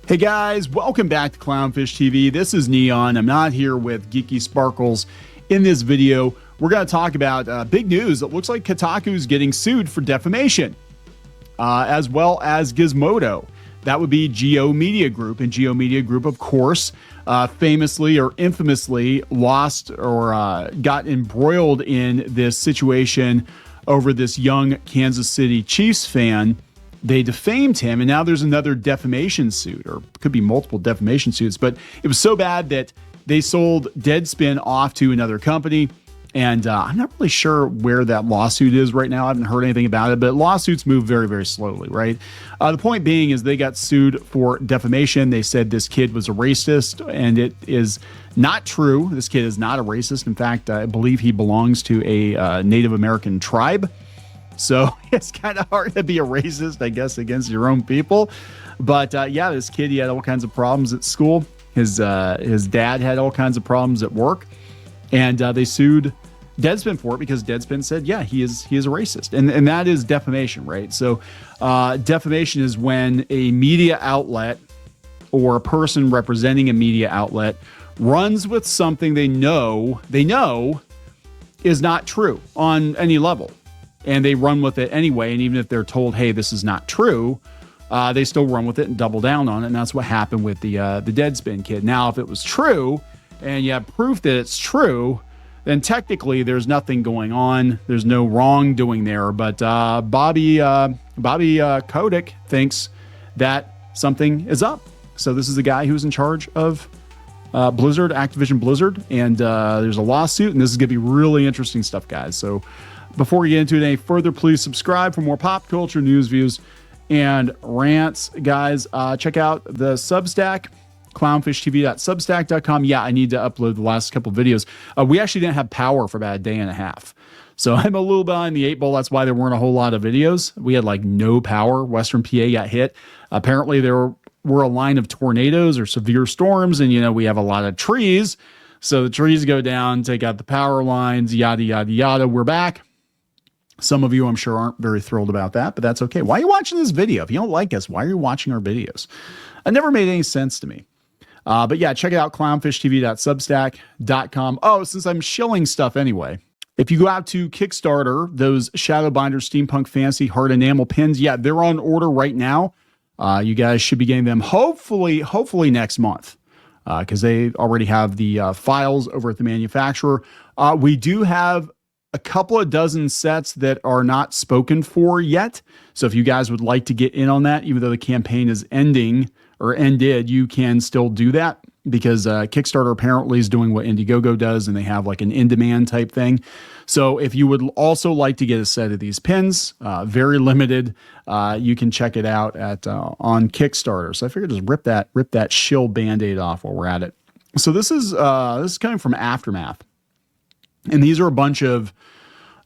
Hey guys, welcome back to Clownfish TV. This is Kneon. I'm not here with Geeky Sparkles. In this video, we're going to talk about big news. It looks like Kotaku is getting sued for defamation, as well as Gizmodo. That would be Geo Media Group. And Geo Media Group, of course, famously or infamously lost or got embroiled in this situation over this young Kansas City Chiefs fan. They defamed him, and now there's another defamation suit, or could be multiple defamation suits. But it was so bad that they sold Deadspin off to another company, and I'm not really sure where that lawsuit is right now. I haven't heard anything about it, but lawsuits move very, very slowly, right? The point being is they got sued for defamation. They said this kid was a racist, and it is not true. This kid is not a racist. In fact, I believe he belongs to a Native American tribe. So it's kind of hard to be a racist, I guess, against your own people. But yeah, this kid, he had all kinds of problems at school. His dad had all kinds of problems at work. And they sued Deadspin for it because Deadspin said, yeah, he is a racist. And that is defamation, right? So defamation is when a media outlet or a person representing a media outlet runs with something they know is not true on any level. And they run with it anyway. And even if they're told, hey, this is not true, they still run with it and double down on it. And that's what happened with the Deadspin kid. Now, if it was true and you have proof that it's true, then technically there's nothing going on. There's no wrongdoing there. But Bobby Kotick thinks that something is up. So this is the guy who's in charge of Blizzard, Activision Blizzard. And there's a lawsuit. And this is going to be really interesting stuff, guys. So before we get into it any further, please subscribe for more pop culture news, views, and rants. Guys, check out the Substack, clownfishtv.substack.com. Yeah, I need to upload the last couple videos. We actually didn't have power for about a day and a half. So I'm a little behind the 8 ball. That's why there weren't a whole lot of videos. We had like no power. Western PA got hit. Apparently there were a line of tornadoes or severe storms, and, you know, we have a lot of trees. So the trees go down, take out the power lines, yada, yada, yada. We're back. Some of you, I'm sure, aren't very thrilled about that, but that's okay. Why are you watching this video? If you don't like us, why are you watching our videos? It never made any sense to me. But yeah, check it out, clownfishtv.substack.com. Oh, since I'm shilling stuff anyway, if you go out to Kickstarter, those Shadowbinder Steampunk Fantasy Hard Enamel pins, yeah, they're on order right now. You guys should be getting them hopefully next month, because they already have the files over at the manufacturer. We do have a couple of dozen sets that are not spoken for yet. So if you guys would like to get in on that, even though the campaign is ending or ended, you can still do that, because Kickstarter apparently is doing what Indiegogo does, and they have like an in-demand type thing. So if you would also like to get a set of these pins, very limited, you can check it out at on Kickstarter. So I figured just rip that shill Band-Aid off while we're at it. So this is coming from Aftermath. And these are a bunch of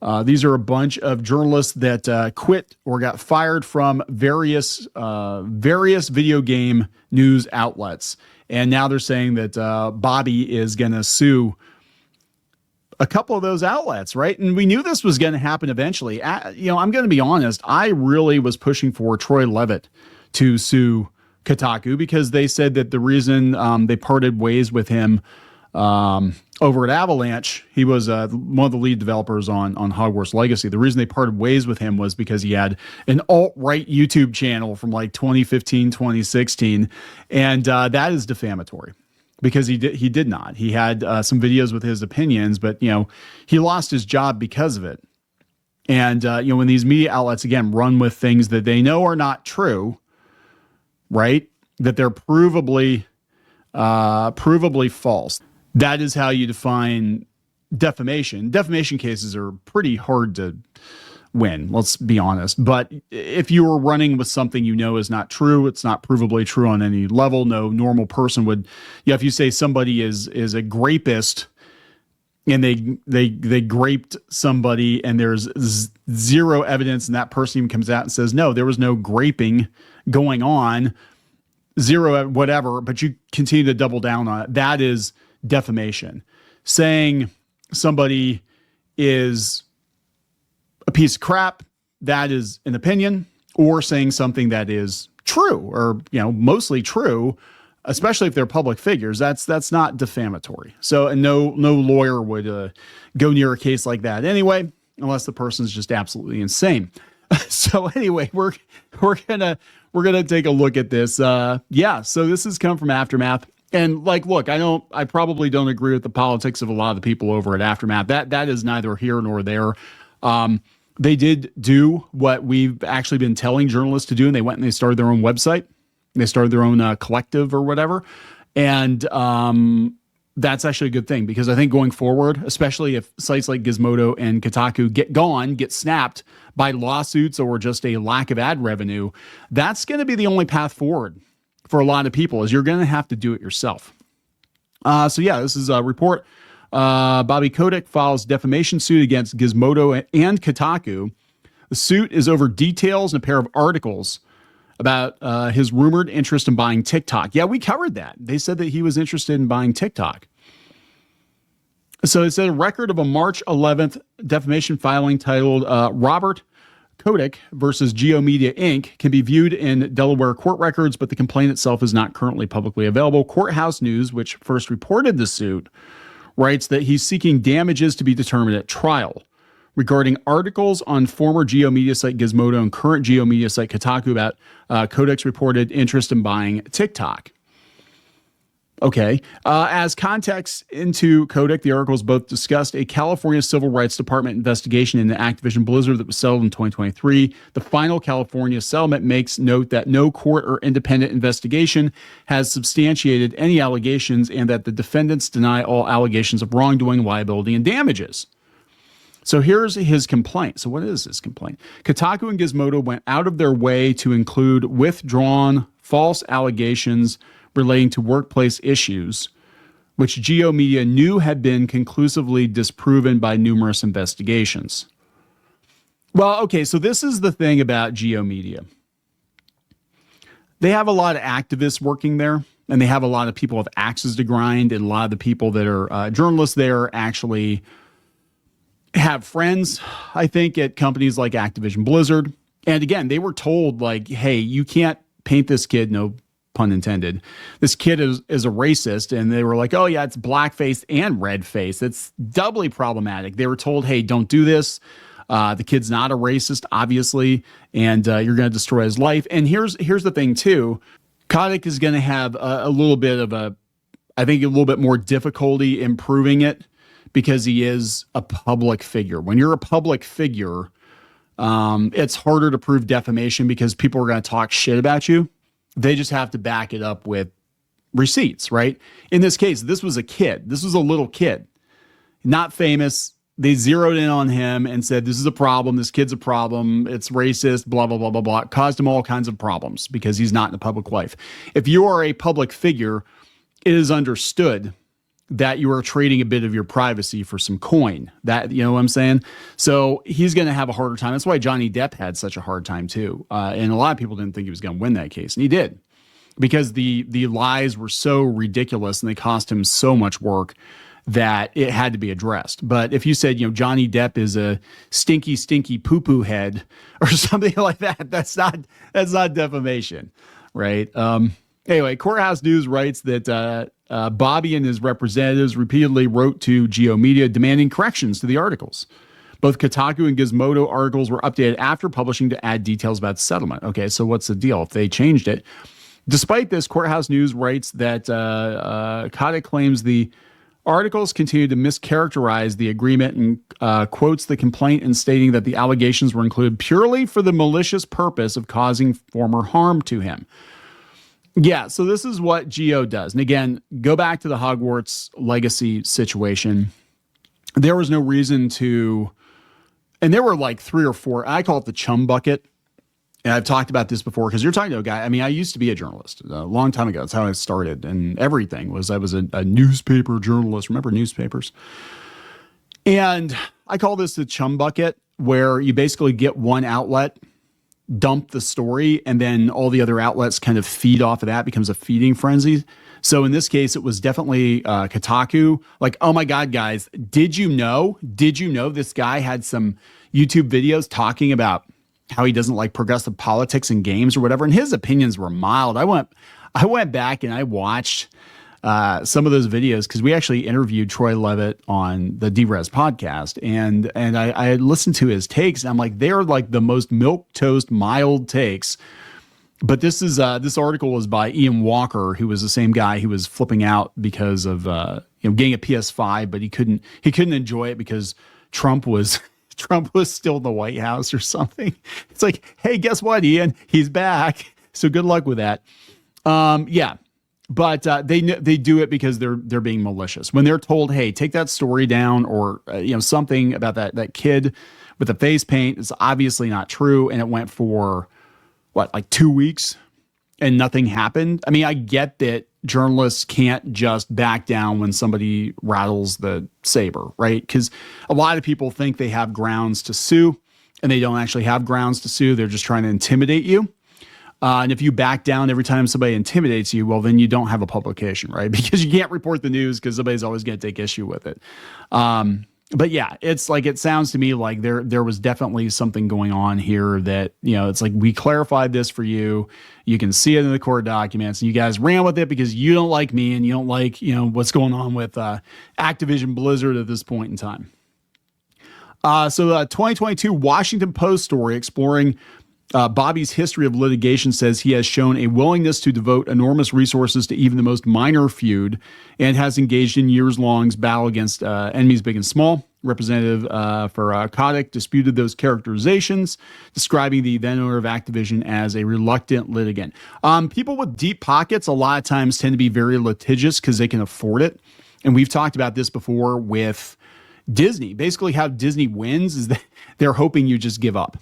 journalists that quit or got fired from various video game news outlets, and now they're saying that Bobby is going to sue a couple of those outlets, right? And we knew this was going to happen eventually. You know, I'm going to be honest. I really was pushing for Troy Levitt to sue Kotaku, because they said that the reason they parted ways with him over at Avalanche, he was one of the lead developers on Hogwarts Legacy. The reason they parted ways with him was because he had an alt-right YouTube channel from like 2015, 2016, and that is defamatory, because he did not. He had some videos with his opinions, but, you know, he lost his job because of it. And you know, when these media outlets again run with things that they know are not true, right? That they're provably false. That is how you define defamation. Defamation cases are pretty hard to win, let's be honest. But if you were running with something you know is not true, it's not provably true on any level, no normal person would, yeah, if you say somebody is a grapist and they graped somebody and there's zero evidence, and that person even comes out and says, no, there was no graping going on, zero, whatever, but you continue to double down on it, that is defamation. Saying somebody is a piece of crap, that is an opinion, or saying something that is true, or mostly true, especially if they're public figures. That's not defamatory. So, and no lawyer would go near a case like that anyway, unless the person's just absolutely insane. So anyway, we're gonna take a look at this. Yeah. So this has come from Aftermath. And look, I probably don't agree with the politics of a lot of the people over at Aftermath. That is neither here nor there. They did do what we've actually been telling journalists to do, and they went and they started their own website. They started their own collective or whatever. And that's actually a good thing, because I think going forward, especially if sites like Gizmodo and Kotaku get snapped by lawsuits or just a lack of ad revenue, that's going to be the only path forward for a lot of people, is you're going to have to do it yourself. So yeah, this is a report. Bobby Kotick files defamation suit against Gizmodo and Kotaku. The suit is over details and a pair of articles about his rumored interest in buying TikTok. Yeah, we covered that. They said that he was interested in buying TikTok. So it said a record of a March 11th defamation filing titled Robert Kotick versus GeoMedia Inc. can be viewed in Delaware court records, but the complaint itself is not currently publicly available. Courthouse News, which first reported the suit, writes that he's seeking damages to be determined at trial regarding articles on former GeoMedia site Gizmodo and current GeoMedia site Kotaku about Kotick's reported interest in buying TikTok. Okay. As context into Kotick, the articles both discussed a California Civil Rights Department investigation into Activision Blizzard that was settled in 2023. The final California settlement makes note that no court or independent investigation has substantiated any allegations, and that the defendants deny all allegations of wrongdoing, liability, and damages. So here's his complaint. So what is his complaint? Kotaku and Gizmodo went out of their way to include withdrawn false allegations relating to workplace issues, which GeoMedia knew had been conclusively disproven by numerous investigations. Well, okay, so this is the thing about GeoMedia. They have a lot of activists working there, and they have a lot of people with axes to grind, and a lot of the people that are journalists there actually have friends, I think, at companies like Activision Blizzard. And again, they were told, hey, you can't paint this kid, no pun intended, this kid is a racist. And they were like, oh yeah, it's blackface and redface. It's doubly problematic. They were told, hey, don't do this. The kid's not a racist, obviously, and you're going to destroy his life. And here's the thing too. Kotick is going to have a little bit of a little bit more difficulty in proving it, because he is a public figure. When you're a public figure, it's harder to prove defamation, because people are going to talk shit about you. They just have to back it up with receipts, right? In this case, this was a kid. This was a little kid, not famous. They zeroed in on him and said, this is a problem. This kid's a problem. It's racist, blah, blah, blah, blah, blah. It caused him all kinds of problems because he's not in the public life. If you are a public figure, it is understood that you are trading a bit of your privacy for some coin. That, you know what I'm saying? So he's going to have a harder time. That's why Johnny Depp had such a hard time too. And a lot of people didn't think he was going to win that case. And he did, because the lies were so ridiculous and they cost him so much work that it had to be addressed. But if you said, Johnny Depp is a stinky, stinky poo-poo head or something like that, that's not defamation, right? Anyway, Courthouse News writes that Bobby and his representatives repeatedly wrote to GeoMedia demanding corrections to the articles. Both Kotaku and Gizmodo articles were updated after publishing to add details about the settlement. Okay, so what's the deal if they changed it? Despite this, Courthouse News writes that Kotick claims the articles continue to mischaracterize the agreement and quotes the complaint in stating that the allegations were included purely for the malicious purpose of causing former harm to him. Yeah, so this is what Geo does. And again, go back to the Hogwarts Legacy situation. There was no reason to, and there were like 3 or 4, I call it the chum bucket. And I've talked about this before, because you're talking to a guy. I mean, I used to be a journalist a long time ago. That's how I started. And everything was, I was a newspaper journalist. Remember newspapers? And I call this the chum bucket, where you basically get one outlet, dump the story, and then all the other outlets kind of feed off of that. It becomes a feeding frenzy. So in this case, it was definitely Kotaku. Like, oh my God, guys, did you know this guy had some YouTube videos talking about how he doesn't like progressive politics in games or whatever. And his opinions were mild. I went back and I watched some of those videos because we actually interviewed Troy Levitt on the D-Res podcast, and I listened to his takes, and I'm like, they're like the most milquetoast, mild takes. But this article was by Ian Walker, who was the same guy who was flipping out because of getting a PS5, but he couldn't enjoy it because Trump was still in the White House or something. It's like, hey, guess what, Ian? He's back. So good luck with that. Yeah. But they do it because they're being malicious. When they're told, hey, take that story down, or something about that kid with the face paint is obviously not true, and it went for like 2 weeks and nothing happened. I mean, I get that journalists can't just back down when somebody rattles the saber, right? Because a lot of people think they have grounds to sue, and they don't actually have grounds to sue. They're just trying to intimidate you. And if you back down every time somebody intimidates you, well, then you don't have a publication, right? Because you can't report the news because somebody's always going to take issue with it. But yeah, it's like, it sounds to me like there was definitely something going on here that, it's like, we clarified this for you. You can see it in the court documents, and you guys ran with it because you don't like me and you don't like, what's going on with Activision Blizzard at this point in time. So the 2022 Washington Post story exploring Bobby's history of litigation says he has shown a willingness to devote enormous resources to even the most minor feud, and has engaged in years-long battle against enemies big and small. Representative for Kotick disputed those characterizations, describing the then owner of Activision as a reluctant litigant. People with deep pockets a lot of times tend to be very litigious because they can afford it. And we've talked about this before with Disney. Basically, how Disney wins is that they're hoping you just give up,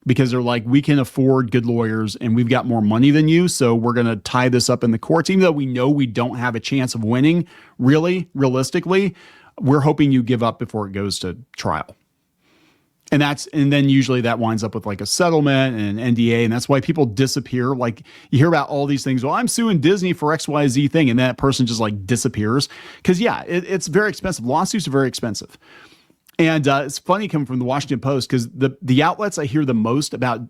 because they're like, we can afford good lawyers and we've got more money than you, so we're going to tie this up in the courts. Even though we know we don't have a chance of winning, realistically, we're hoping you give up before it goes to trial. And then usually that winds up with like a settlement and an NDA, and that's why people disappear. Like, you hear about all these things. Well, I'm suing Disney for XYZ thing, and that person just like disappears. Because yeah, it's very expensive. Lawsuits are very expensive. And it's funny coming from the Washington Post, because the outlets I hear the most about,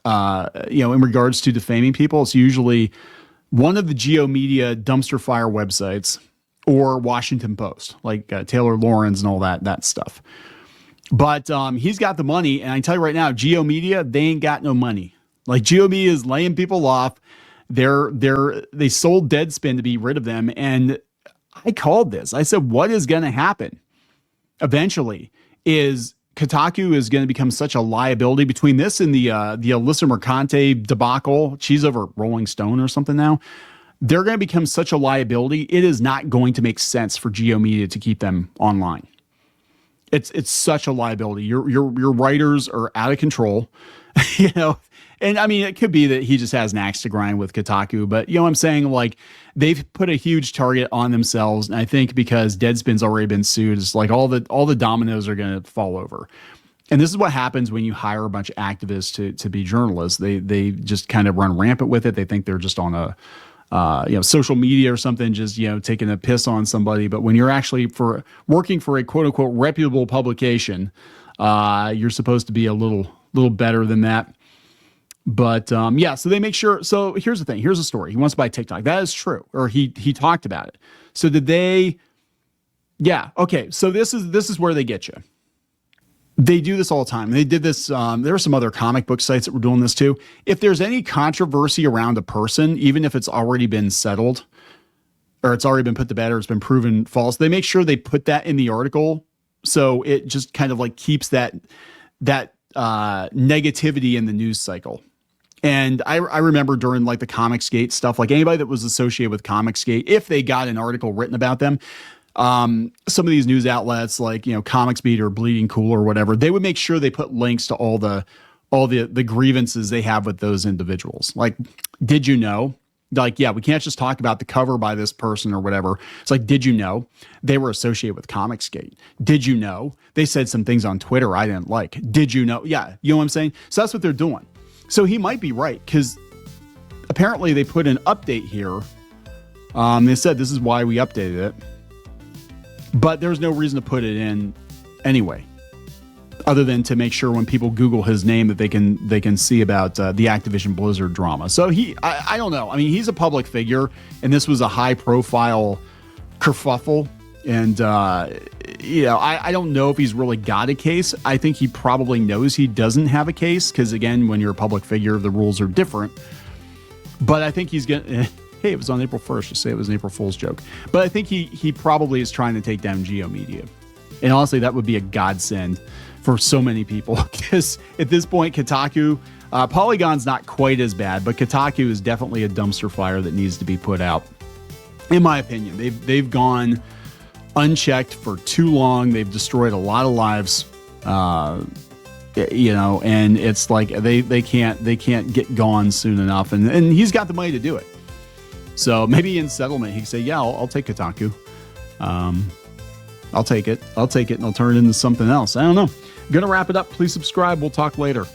in regards to defaming people, it's usually one of the Geo Media dumpster fire websites or Washington Post, like Taylor Lorenz and all that stuff. But he's got the money, and I tell you right now, Geo Media, they ain't got no money. Like, Geo Media is laying people off. They sold Deadspin to be rid of them, and I called this. I said, what is going to happen eventually is Kotaku is going to become such a liability between this and the Alyssa Mercante debacle. She's over Rolling Stone or something now. They're going to become such a liability. It is not going to make sense for Geo Media to keep them online. It's such a liability. Your writers are out of control, And I mean, it could be that he just has an axe to grind with Kotaku, but I'm saying, like, they've put a huge target on themselves. And I think because Deadspin's already been sued, it's like all the dominoes are going to fall over. And this is what happens when you hire a bunch of activists to be journalists. They just kind of run rampant with it. They think they're just on a social media or something, just taking a piss on somebody. But when you're actually working for a quote unquote reputable publication, you're supposed to be a little better than that. But so they make sure. So here's the thing. Here's the story. He wants to buy TikTok. That is true. Or he talked about it. So did they? Yeah. Okay. So this is where they get you. They do this all the time. They did this. There are some other comic book sites that were doing this too. If there's any controversy around a person, even if it's already been settled or it's already been put to bed or it's been proven false, they make sure they put that in the article. So it just kind of like keeps that negativity in the news cycle. And I remember during like the Comicsgate stuff, like anybody that was associated with Comicsgate, if they got an article written about them, some of these news outlets like, Comics Beat or Bleeding Cool or whatever, they would make sure they put links to all the grievances they have with those individuals. Like, did you know? Like, yeah, we can't just talk about the cover by this person or whatever. It's like, did you know they were associated with Comicsgate? Did you know they said some things on Twitter I didn't like? Did you know? Yeah, you know what I'm saying? So that's what they're doing. So he might be right, because apparently they put an update here. They said this is why we updated it, but there's no reason to put it in anyway. other than to make sure when people Google his name that they can see about the Activision Blizzard drama. So I don't know. I mean, he's a public figure, and this was a high profile kerfuffle. And, I don't know if he's really got a case. I think he probably knows he doesn't have a case because, again, when you're a public figure, the rules are different. But I think he's going to... Hey, it was on April 1st. Just say it was an April Fool's joke. But I think he probably is trying to take down Geo Media. And honestly, that would be a godsend for so many people. Because at this point, Kotaku... Polygon's not quite as bad, but Kotaku is definitely a dumpster fire that needs to be put out. In my opinion, they've gone unchecked for too long. They've destroyed a lot of lives, and it's like they can't get gone soon enough. And he's got the money to do it. So maybe in settlement, he can say, yeah, I'll take Kotaku. I'll take it, and I'll turn it into something else. I don't know. I'm going to wrap it up. Please subscribe. We'll talk later.